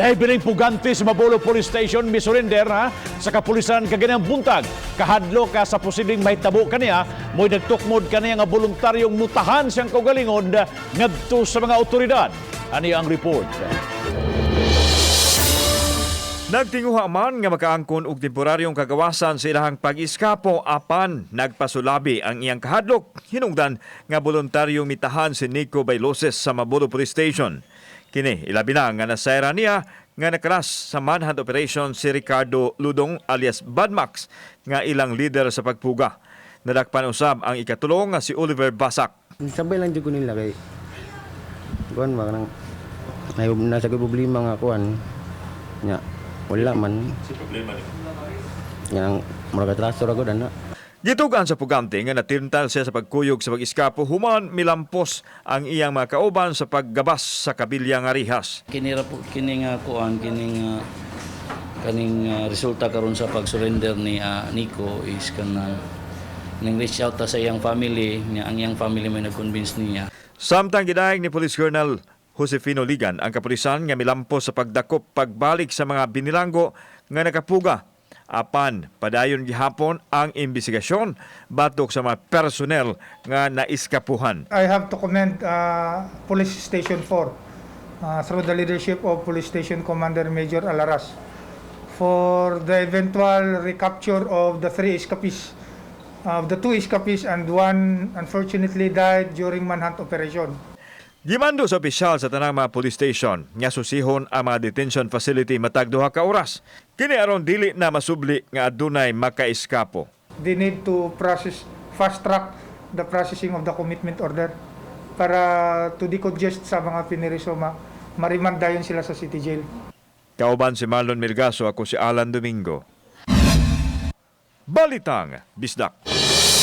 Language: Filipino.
Sa hibiling pugante sa Mabolo Police Station, misurrender ha, sa kapulisan kaganang buntag. Kahadlo ka sa posibleng mahitabo kaniya, mo'y nagtukmod kaniya nga voluntaryong mutahan siyang kaugalingon ngadto sa mga otoridad. Ani ang report. Nagtinguha man nga makaangkon og temporaryong kagawasan sa ilahang pag-iskapo apan nagpasulabi ang iyang kahadlok. Hinungdan nga voluntaryong mitahan si Nico Bailoses sa Mabolo Police Station. Kini ilabi na nga nasayra niya nga nakaras sa manhunt operation si Ricardo Ludong alias Badmax nga ilang leader sa pagpuga. Nadakpan usab ang ikatulong nga si Oliver Basak. Sabay lang jud ko nila kay kuan ba nang nasa problema nga kuan nya wala man si problema ni yang murag atraso ra gud ana. Gitugan sa pugante nga natintal siya sa pagkuyog sa pag-iskapo human milampos ang iyang mga kauban sa paggabas sa kabilya nga rihas. Kinira po kining kuan kining kaning resulta karon sa pag-surrender ni Nico is kanang ning reach out ta sa iyang family niya, ang iyang family may nag-convince niya. Samtang gidayeg ni Police Colonel Josefino Ligan ang kapulisan nga milampos sa pagdakop pagbalik sa mga binilanggo nga nakapuga. Apan padayon gihapon ang imbestigasyon batok sa mga personnel nga naiskapuhan. I have to commend Police Station 4 through the leadership of Police Station Commander Major Alaras for the eventual recapture of the three escapees, of the two escapees, and one unfortunately died during manhunt operation. Gimando sa opisyal sa tanang mga police station nga susihon ang mga detention facility matag duha ka oras. Kini aron dili na masubli nga adunay makaiskapo. They need to fast track the processing of the commitment order para to decongest sa mga piniriso ma-remand dayon sila sa city jail. Kauban si Marlon Milgaso, ako si Alan Domingo. Balitang Bisdak.